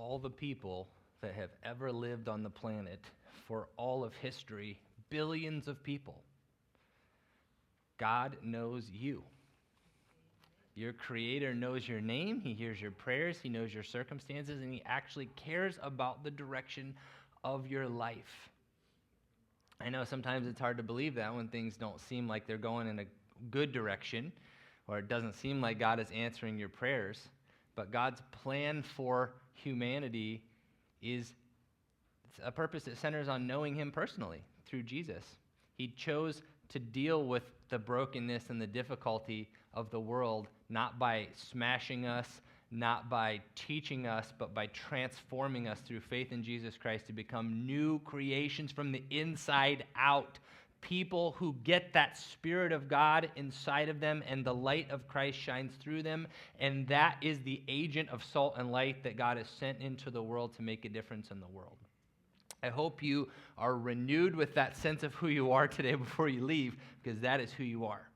all the people that have ever lived on the planet for all of history, billions of people, God knows you. Your Creator knows your name. He hears your prayers. He knows your circumstances, and He actually cares about the direction of your life. I know sometimes it's hard to believe that when things don't seem like they're going in a good direction, or it doesn't seem like God is answering your prayers. But God's plan for humanity is a purpose that centers on knowing Him personally through Jesus. He chose to deal with the brokenness and the difficulty of the world, not by smashing us, not by teaching us, but by transforming us through faith in Jesus Christ to become new creations from the inside out. People who get that Spirit of God inside of them and the light of Christ shines through them, and that is the agent of salt and light that God has sent into the world to make a difference in the world. I hope you are renewed with that sense of who you are today before you leave, because that is who you are.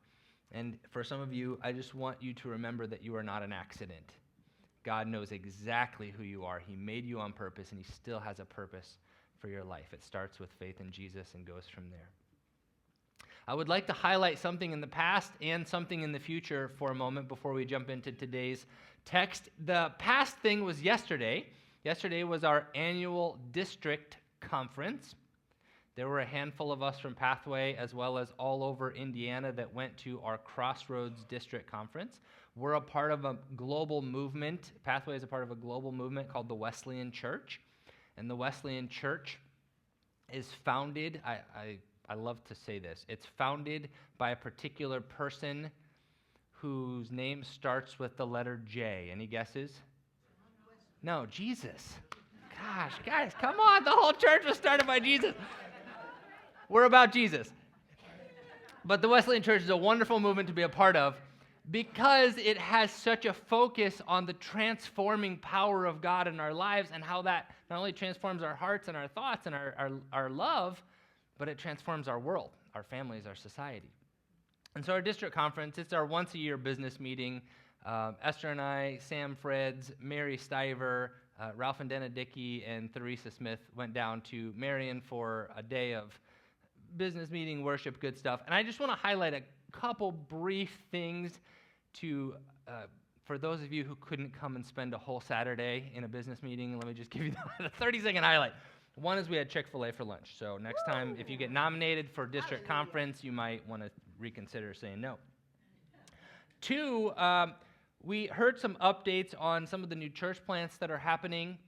And for some of you, I just want you to remember that you are not an accident. God knows exactly who you are. He made you on purpose, and He still has a purpose for your life. It starts with faith in Jesus and goes from there. I would like to highlight something in the past and something in the future for a moment before we jump into today's text. The past thing was yesterday. Yesterday was our annual district conference. There were a handful of us from Pathway as well as all over Indiana that went to our Crossroads District Conference. We're a part of a global movement. Pathway is a part of a global movement called the Wesleyan Church. And the Wesleyan Church is founded, I love to say this, it's founded by a particular person whose name starts with the letter J. Any guesses? No, Jesus. Gosh, guys, come on. The whole church was started by Jesus. We're about Jesus. But the Wesleyan Church is a wonderful movement to be a part of because it has such a focus on the transforming power of God in our lives and how that not only transforms our hearts and our thoughts and our love, but it transforms our world, our families, our society. And so our district conference, it's our once-a-year business meeting. Esther and I, Sam Freds, Mary Stiver, Ralph and Dana Dickey, and Theresa Smith went down to Marion for a day of business meeting, worship, good stuff. And I just want to highlight a couple brief things for those of you who couldn't come and spend a whole Saturday in a business meeting. Let me just give you the 30-second highlight. One is we had Chick-fil-A for lunch. So next time, if you get nominated for district conference, you might want to reconsider saying no. Two, we heard some updates on some of the new church plants that are happening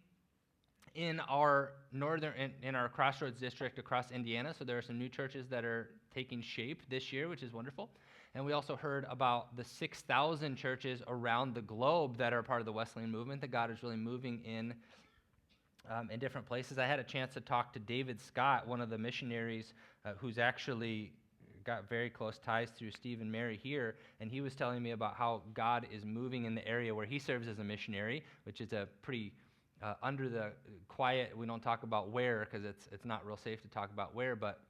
in our in our Crossroads district across Indiana. So there are some new churches that are taking shape this year, which is wonderful. And we also heard about the 6,000 churches around the globe that are part of the Wesleyan movement that God is really moving in different places. I had a chance to talk to David Scott, one of the missionaries who's actually got very close ties through Steve and Mary here, and he was telling me about how God is moving in the area where he serves as a missionary, which is a pretty under the quiet, we don't talk about where because it's not real safe to talk about where, but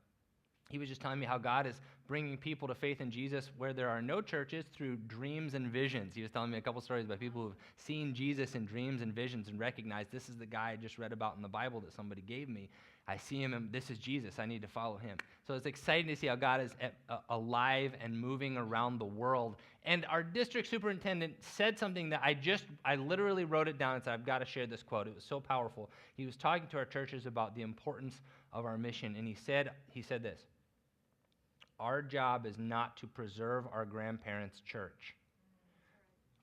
he was just telling me how God is bringing people to faith in Jesus where there are no churches through dreams and visions. He was telling me a couple stories about people who've seen Jesus in dreams and visions and recognized this is the guy I just read about in the Bible that somebody gave me. I see him and this is Jesus. I need to follow him. So it's exciting to see how God is alive and moving around the world. And our district superintendent said something that I literally wrote it down and said, I've got to share this quote. It was so powerful. He was talking to our churches about the importance of our mission, and he said this: our job is not to preserve our grandparents' church.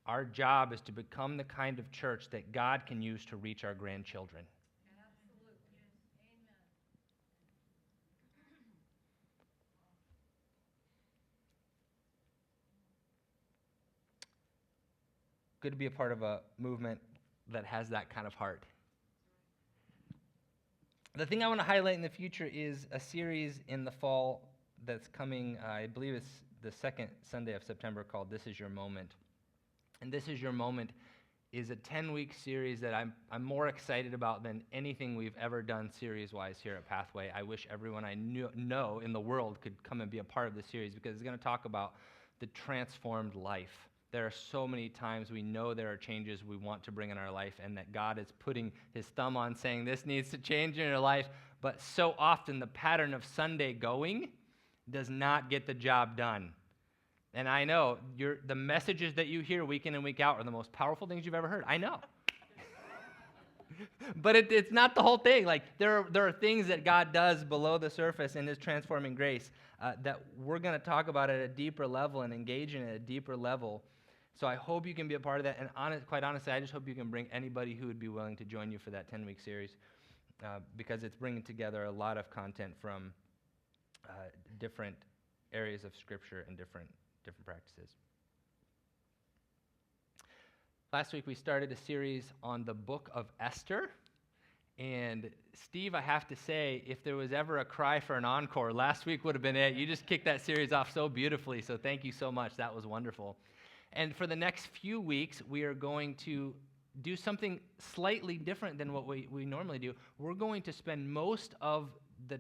Our job is to become the kind of church that God can use to reach our grandchildren. Absolutely. Amen. Good to be a part of a movement that has that kind of heart. The thing I want to highlight in the future is a series in the fall that's coming, I believe it's the second Sunday of September, called This Is Your Moment. And This Is Your Moment is a 10-week series that I'm more excited about than anything we've ever done series-wise here at Pathway. I wish everyone I know in the world could come and be a part of the series because it's going to talk about the transformed life there are so many times we know there are changes we want to bring in our life and that God is putting his thumb on saying this needs to change in your life, but so often the pattern of Sunday going does not get the job done. And I know the messages that you hear week in and week out are the most powerful things you've ever heard. I know. But it's not the whole thing. Like there are things that God does below the surface in his transforming grace that we're going to talk about at a deeper level and engage in at a deeper level. So I hope you can be a part of that. And quite honestly, I just hope you can bring anybody who would be willing to join you for that 10-week series because it's bringing together a lot of content from different areas of Scripture and different practices. Last week we started a series on the book of Esther. And Steve, I have to say, if there was ever a cry for an encore, last week would have been it. You just kicked that series off so beautifully, so thank you so much. That was wonderful. And for the next few weeks, we are going to do something slightly different than what we normally do. We're going to spend most of the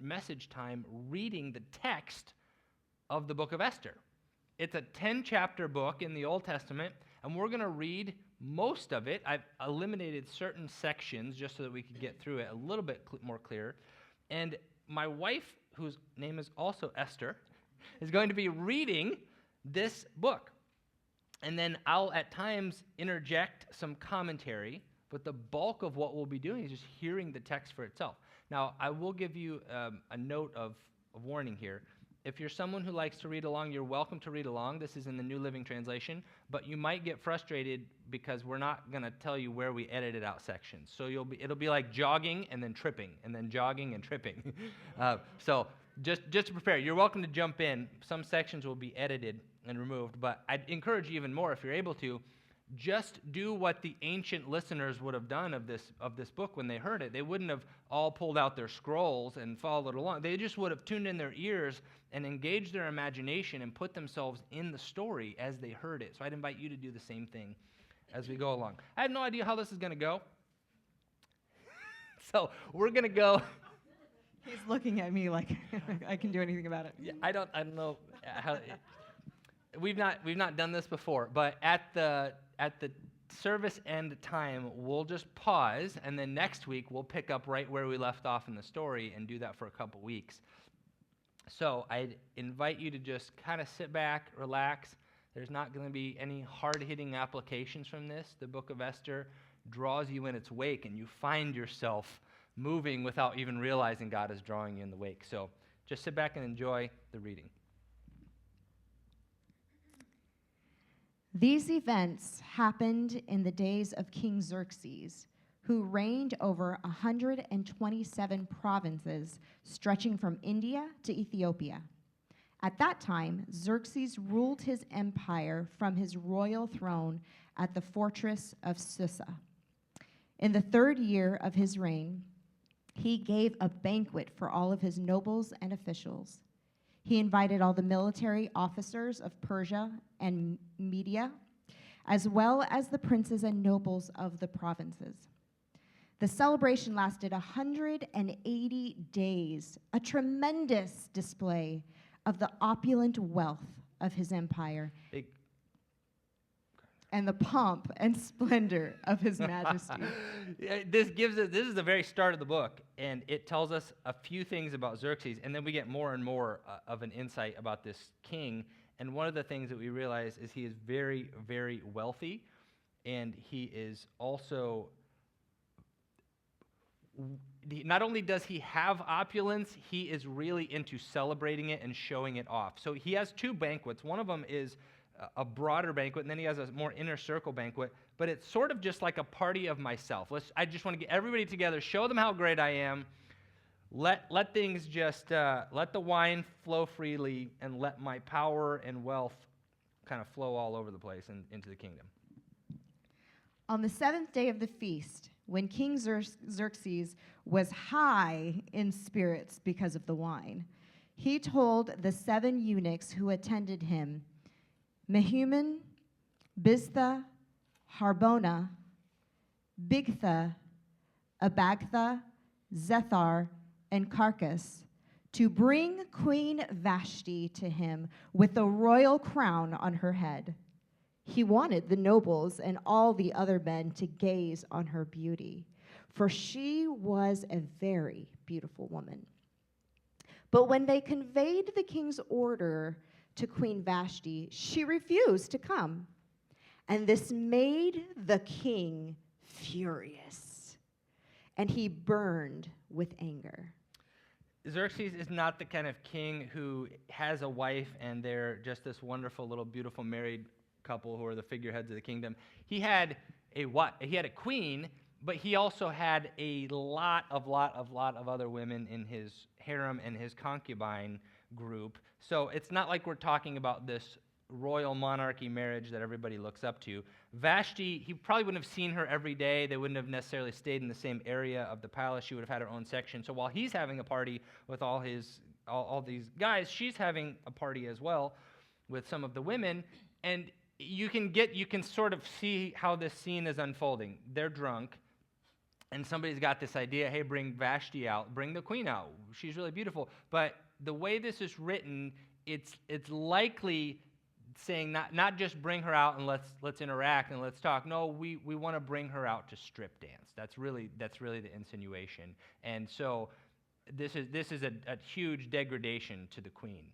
message time reading the text of the book of Esther. It's a 10-chapter book in the Old Testament, and we're going to read most of it. I've eliminated certain sections just so that we could get through it a little bit more clear. And my wife, whose name is also Esther, is going to be reading this book. And then I'll at times interject some commentary, but the bulk of what we'll be doing is just hearing the text for itself. Now, I will give you a note of warning here. If you're someone who likes to read along, you're welcome to read along. This is in the New Living Translation, but you might get frustrated because we're not going to tell you where we edited out sections. So it'll be like jogging and then tripping, and then jogging and tripping. So just to prepare, you're welcome to jump in. Some sections will be edited and removed, but I'd encourage you even more, if you're able to, just do what the ancient listeners would have done of this book when they heard it. They wouldn't have all pulled out their scrolls and followed along. They just would have tuned in their ears and engaged their imagination and put themselves in the story as they heard it. So I'd invite you to do the same thing as we go along. I have no idea how this is going to go. So we're going to go. He's looking at me like I can do anything about it. Yeah, I don't know how. We've not done this before, but at the service end time, we'll just pause, and then next week we'll pick up right where we left off in the story and do that for a couple weeks. So I'd invite you to just kind of sit back, relax. There's not going to be any hard-hitting applications from this. The book of Esther draws you in its wake, and you find yourself moving without even realizing God is drawing you in the wake. So just sit back and enjoy the reading. These events happened in the days of King Xerxes, who reigned over 127 provinces stretching from India to Ethiopia. At that time, Xerxes ruled his empire from his royal throne at the fortress of Susa. In the 3rd year of his reign, he gave a banquet for all of his nobles and officials. He invited all the military officers of Persia and Media, as well as the princes and nobles of the provinces. The celebration lasted 180 days, a tremendous display of the opulent wealth of his empire and the pomp and splendor of his majesty. This is the very start of the book, and it tells us a few things about Xerxes, and then we get more and more of an insight about this king. And one of the things that we realize is he is very, very wealthy, and he is also, not only does he have opulence, he is really into celebrating it and showing it off. So he has 2 banquets. One of them is a broader banquet, and then he has a more inner circle banquet, but it's sort of just like a party of myself. I just want to get everybody together, show them how great I am, let things just, let the wine flow freely, and let my power and wealth kind of flow all over the place and into the kingdom. On the 7th day of the feast, when King Xerxes was high in spirits because of the wine, he told the 7 eunuchs who attended him, Mehuman, Biztha, Harbona, Bigtha, Abagtha, Zethar, and Carcass, to bring Queen Vashti to him with the royal crown on her head. He wanted the nobles and all the other men to gaze on her beauty, for she was a very beautiful woman. But when they conveyed the king's order to Queen Vashti, she refused to come. And this made the king furious, and he burned with anger. Xerxes is not the kind of king who has a wife and they're just this wonderful little beautiful married couple who are the figureheads of the kingdom. He had a queen, but he also had a lot of other women in his harem and his concubine group. So it's not like we're talking about this royal monarchy marriage that everybody looks up to. Vashti, he probably wouldn't have seen her every day. They wouldn't have necessarily stayed in the same area of the palace. She would have had her own section. So while he's having a party with all these guys, she's having a party as well with some of the women. And you can sort of see how this scene is unfolding. They're drunk, and somebody's got this idea, hey, bring Vashti out, bring the queen out. She's really beautiful. But the way this is written, it's likely saying not just bring her out and let's interact and let's talk. No, we want to bring her out to strip dance. That's really the insinuation. And so this is a huge degradation to the queen.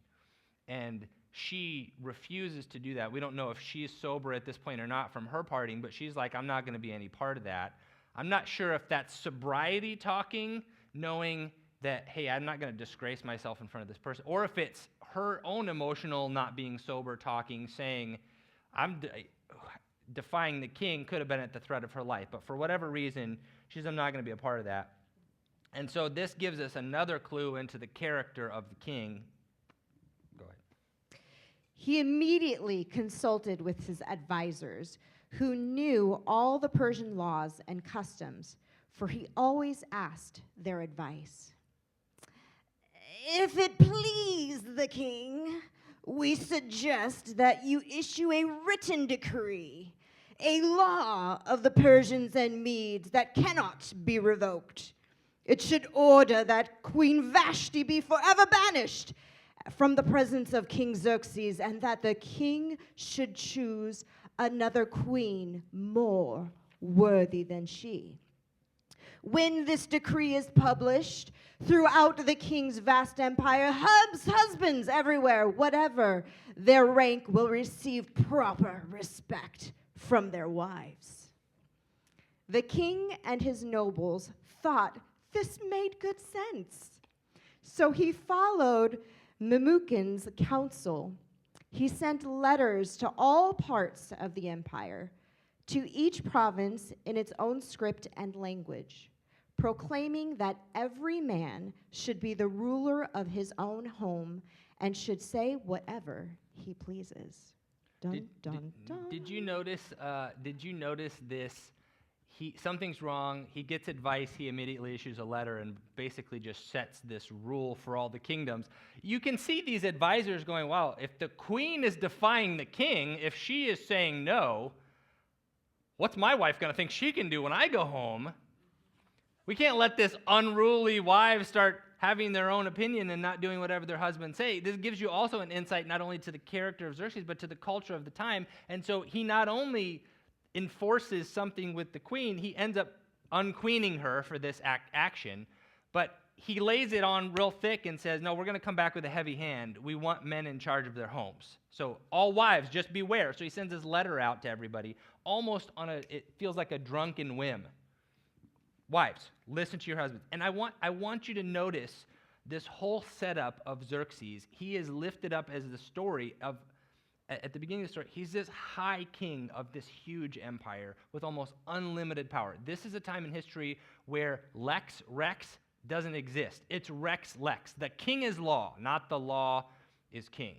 And she refuses to do that. We don't know if she's sober at this point or not from her partying, but she's like, I'm not going to be any part of that. I'm not sure if that's sobriety talking, knowing that, hey, I'm not going to disgrace myself in front of this person, or if it's her own emotional not being sober talking, saying, I'm defying the king, could have been at the threat of her life. But for whatever reason, I'm not going to be a part of that. And so this gives us another clue into the character of the king. Go ahead. He immediately consulted with his advisors, who knew all the Persian laws and customs, for he always asked their advice. If it please the king, we suggest that you issue a written decree, a law of the Persians and Medes that cannot be revoked. It should order that Queen Vashti be forever banished from the presence of King Xerxes, and that the king should choose another queen more worthy than she. When this decree is published throughout the king's vast empire, husbands everywhere, whatever their rank, will receive proper respect from their wives. The king and his nobles thought this made good sense. So he followed Memucan's counsel. He sent letters to all parts of the empire, to each province in its own script and language, proclaiming that every man should be the ruler of his own home and should say whatever he pleases. Did you notice this? Something's wrong. He gets advice. He immediately issues a letter and basically just sets this rule for all the kingdoms. You can see these advisors going, wow, if the queen is defying the king, if she is saying no, what's my wife going to think she can do when I go home? We can't let this unruly wives start having their own opinion and not doing whatever their husbands say. This gives you also an insight not only to the character of Xerxes, but to the culture of the time. And so he not only enforces something with the queen, he ends up unqueening her for this action, but he lays it on real thick and says, no, we're going to come back with a heavy hand. We want men in charge of their homes. So all wives, just beware. So he sends his letter out to everybody, almost it feels like a drunken whim. Wives, listen to your husbands. And I want you to notice this whole setup of Xerxes. He is lifted up as the story of, at the beginning of the story, he's this high king of this huge empire with almost unlimited power. This is a time in history where Rex doesn't exist. It's Rex Lex. The king is law, not the law is king.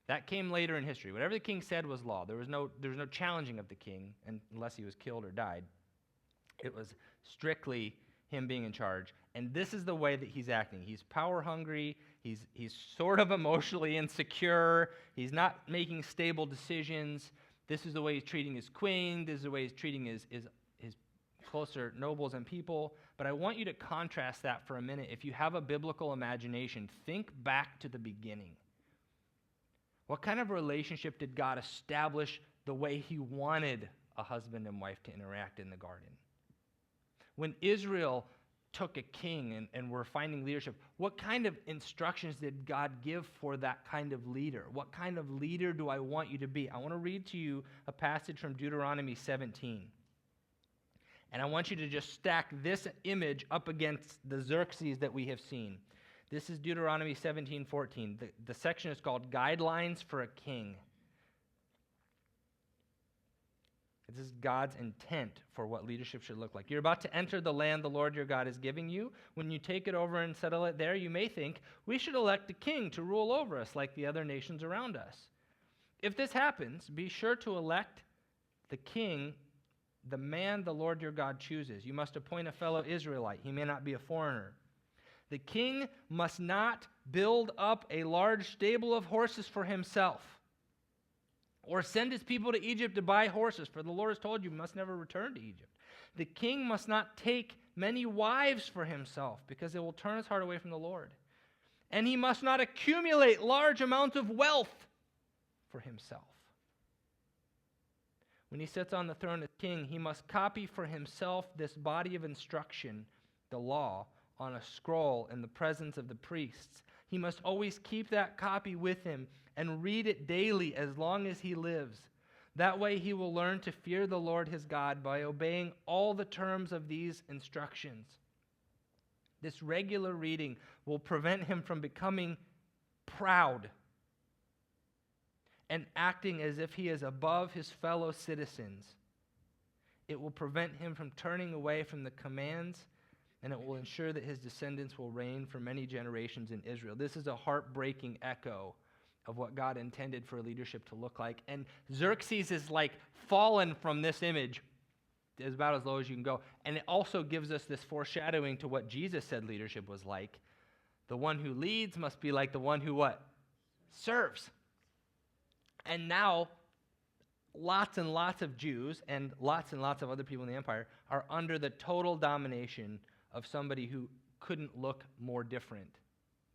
That came later in history. Whatever the king said was law. There was no challenging of the king unless he was killed or died. It was strictly him being in charge. And this is the way that he's acting. He's power hungry. He's sort of emotionally insecure. He's not making stable decisions. This is the way he's treating his queen. This is the way he's treating his closer nobles and people. But I want you to contrast that for a minute. If you have a biblical imagination, think back to the beginning. What kind of relationship did God establish the way he wanted a husband and wife to interact in the garden. When Israel took a king and were finding leadership, what kind of instructions did God give for that kind of leader? What kind of leader do I want you to be? I want to read to you a passage from Deuteronomy 17. And I want you to just stack this image up against the Xerxes that we have seen. This is Deuteronomy 17:14. The section is called Guidelines for a King. This is God's intent for what leadership should look like. You're about to enter the land the Lord your God is giving you. When you take it over and settle it there, you may think, we should elect a king to rule over us like the other nations around us. If this happens, be sure to elect the king, the man the Lord your God chooses. You must appoint a fellow Israelite. He may not be a foreigner. The king must not build up a large stable of horses for himself, or send his people to Egypt to buy horses, for the Lord has told you, you must never return to Egypt. The king must not take many wives for himself, because it will turn his heart away from the Lord. And he must not accumulate large amounts of wealth for himself. When he sits on the throne as king, he must copy for himself this body of instruction, the law, on a scroll in the presence of the priests. He must always keep that copy with him and read it daily as long as he lives. That way he will learn to fear the Lord his God by obeying all the terms of these instructions. This regular reading will prevent him from becoming proud and acting as if he is above his fellow citizens. It will prevent him from turning away from the commands, and it will ensure that his descendants will reign for many generations in Israel. This is a heartbreaking echo of what God intended for leadership to look like. And Xerxes is like fallen from this image, is about as low as you can go. And it also gives us this foreshadowing to what Jesus said leadership was like. The one who leads must be like the one who what? Serves. And now, lots and lots of Jews and lots of other people in the empire are under the total domination of somebody who couldn't look more different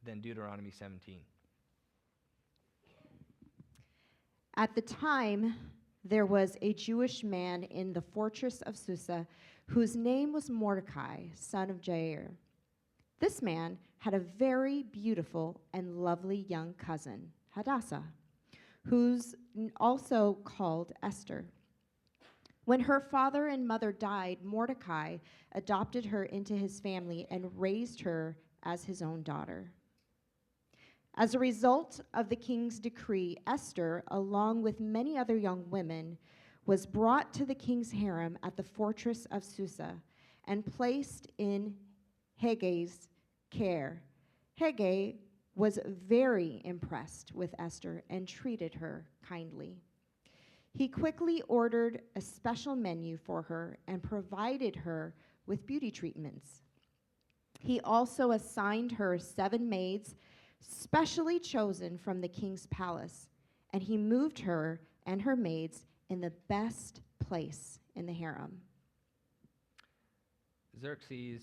than Deuteronomy 17. At the time, there was a Jewish man in the fortress of Susa whose name was Mordecai, son of Jair. This man had a very beautiful and lovely young cousin, Hadassah, who's also called Esther. When her father and mother died, Mordecai adopted her into his family and raised her as his own daughter. As a result of the king's decree, Esther, along with many other young women, was brought to the king's harem at the fortress of Susa and placed in Heggai's care. Heggai was very impressed with Esther and treated her kindly. He quickly ordered a special menu for her and provided her with beauty treatments. He also assigned her 7 maids specially chosen from the king's palace, and he moved her and her maids in the best place in the harem. Xerxes,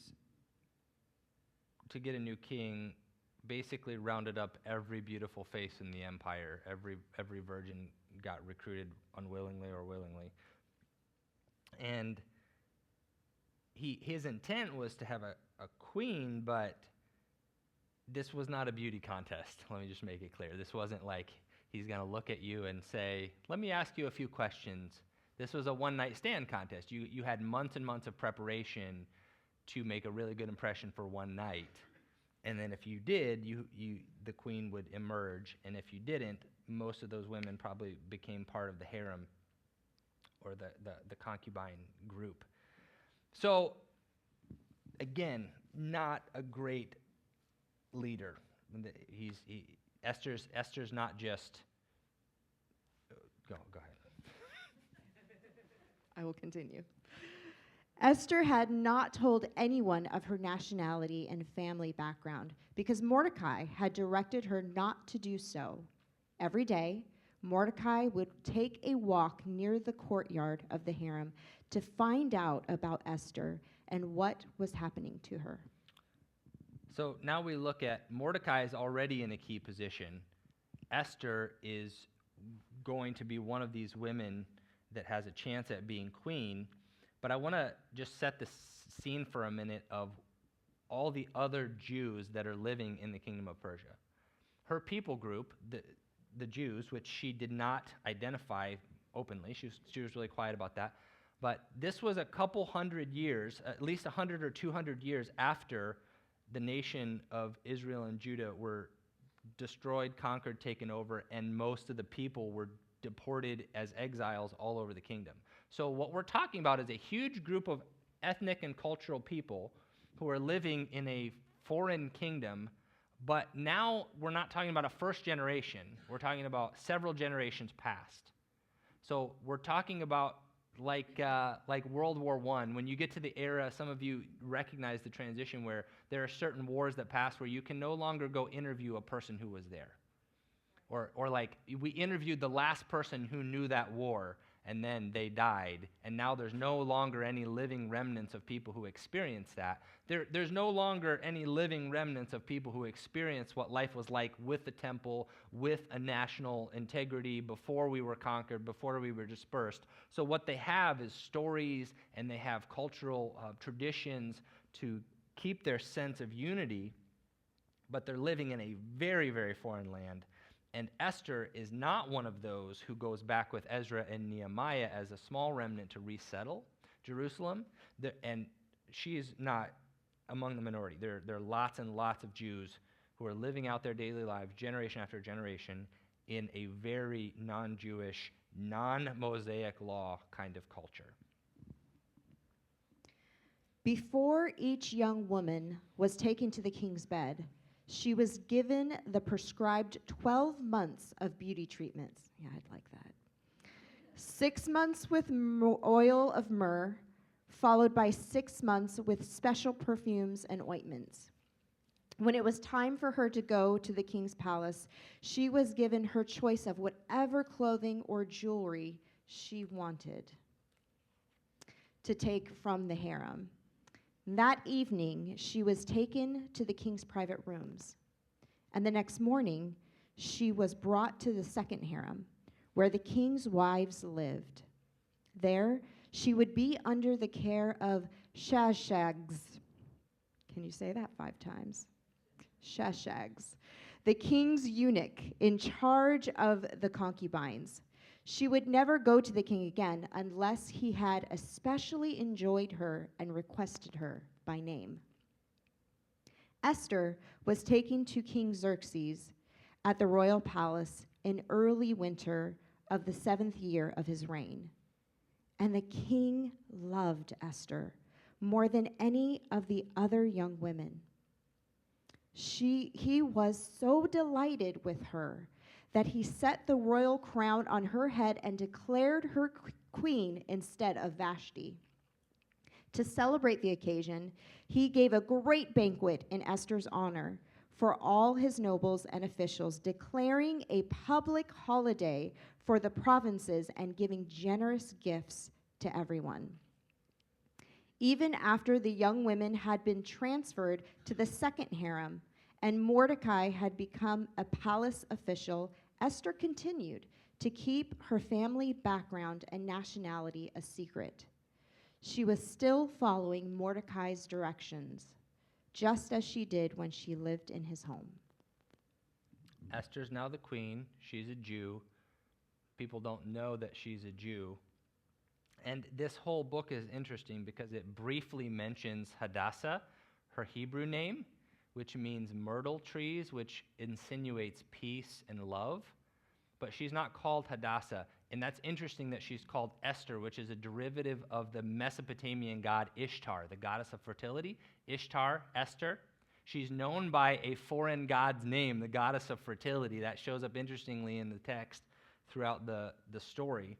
to get a new king, basically rounded up every beautiful face in the empire. Every virgin got recruited unwillingly or willingly. And his intent was to have a queen, but this was not a beauty contest. Let me just make it clear. This wasn't like he's going to look at you and say, let me ask you a few questions. This was a one-night stand contest. You had months and months of preparation to make a really good impression for one night. And then if you did, the queen would emerge. And if you didn't, most of those women probably became part of the harem or the concubine group. So, again, not a great leader. Esther's not just. Go ahead. I will continue. Esther had not told anyone of her nationality and family background because Mordecai had directed her not to do so. Every day, Mordecai would take a walk near the courtyard of the harem to find out about Esther and what was happening to her. So now we look at Mordecai is already in a key position. Esther is going to be one of these women that has a chance at being queen. But I want to just set the scene for a minute of all the other Jews that are living in the kingdom of Persia. Her people group, the Jews, which she did not identify openly, she was really quiet about that, but this was a couple hundred years, at least 100 or 200 years after the nation of Israel and Judah were destroyed, conquered, taken over, and most of the people were deported as exiles all over the kingdom. So what we're talking about is a huge group of ethnic and cultural people who are living in a foreign kingdom, but now we're not talking about a first generation. We're talking about several generations past. So we're talking about like World War I. When you get to the era, some of you recognize the transition where there are certain wars that pass where you can no longer go interview a person who was there. Or like we interviewed the last person who knew that war, and then they died, and now there's no longer any living remnants of people who experienced that. There's no longer any living remnants of people who experienced what life was like with the temple, with a national integrity before we were conquered, before we were dispersed. So what they have is stories, and they have cultural traditions to keep their sense of unity, but they're living in a very, very foreign land. And Esther is not one of those who goes back with Ezra and Nehemiah as a small remnant to resettle Jerusalem. And she is not among the minority. There are lots and lots of Jews who are living out their daily lives generation after generation in a very non-Jewish, non-Mosaic law kind of culture. Before each young woman was taken to the king's bed, she was given the prescribed 12 months of beauty treatments. Yeah, I'd like that. 6 months with oil of myrrh, followed by 6 months with special perfumes and ointments. When it was time for her to go to the king's palace, she was given her choice of whatever clothing or jewelry she wanted to take from the harem. That evening, she was taken to the king's private rooms. And the next morning, she was brought to the second harem, where the king's wives lived. There, she would be under the care of Shashags. Can you say that 5 times? Shashags, the king's eunuch in charge of the concubines. She would never go to the king again unless he had especially enjoyed her and requested her by name. Esther was taken to King Xerxes at the royal palace in early winter of the 7th year of his reign. And the king loved Esther more than any of the other young women. He was so delighted with her that he set the royal crown on her head and declared her queen instead of Vashti. To celebrate the occasion, he gave a great banquet in Esther's honor for all his nobles and officials, declaring a public holiday for the provinces and giving generous gifts to everyone. Even after the young women had been transferred to the second harem and Mordecai had become a palace official, Esther continued to keep her family background and nationality a secret. She was still following Mordecai's directions, just as she did when she lived in his home. Esther's now the queen. She's a Jew. People don't know that she's a Jew. And this whole book is interesting because it briefly mentions Hadassah, her Hebrew name, which means myrtle trees, which insinuates peace and love. But she's not called Hadassah. And that's interesting that she's called Esther, which is a derivative of the Mesopotamian god Ishtar, the goddess of fertility. Ishtar, Esther. She's known by a foreign god's name, the goddess of fertility. That shows up interestingly in the text throughout the story.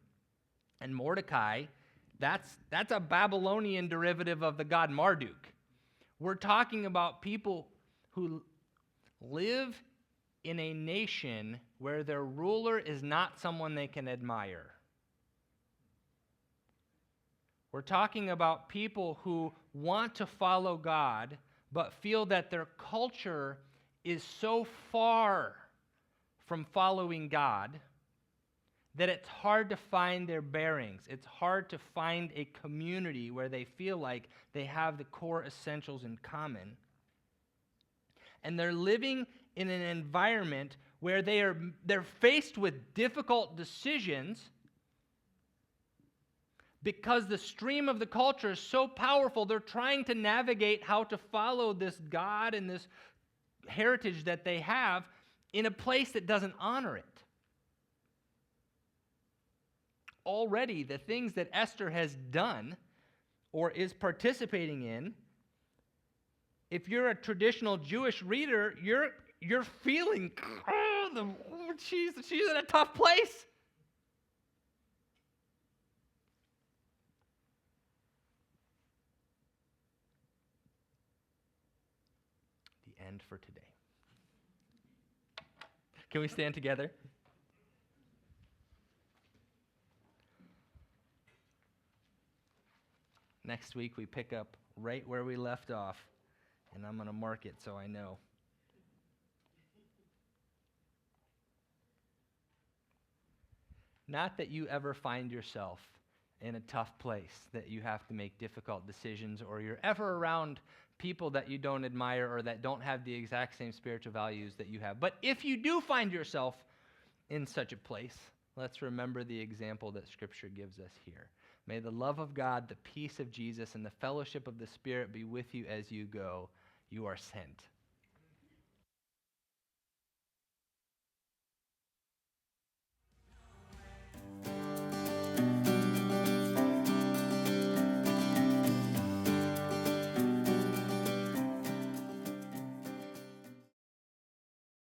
And Mordecai, that's a Babylonian derivative of the god Marduk. We're talking about people who live in a nation where their ruler is not someone they can admire. We're talking about people who want to follow God, but feel that their culture is so far from following God that it's hard to find their bearings. It's hard to find a community where they feel like they have the core essentials in common. And they're living in an environment where they're faced with difficult decisions because the stream of the culture is so powerful. They're trying to navigate how to follow this God and this heritage that they have in a place that doesn't honor it. Already, the things that Esther has done or is participating in, if you're a traditional Jewish reader, you're feeling, she's in a tough place. The end for today. Can we stand together? Next week, we pick up right where we left off, and I'm going to mark it so I know. Not that you ever find yourself in a tough place, that you have to make difficult decisions, or you're ever around people that you don't admire or that don't have the exact same spiritual values that you have. But if you do find yourself in such a place, let's remember the example that Scripture gives us here. May the love of God, the peace of Jesus, and the fellowship of the Spirit be with you as you go. You are sent.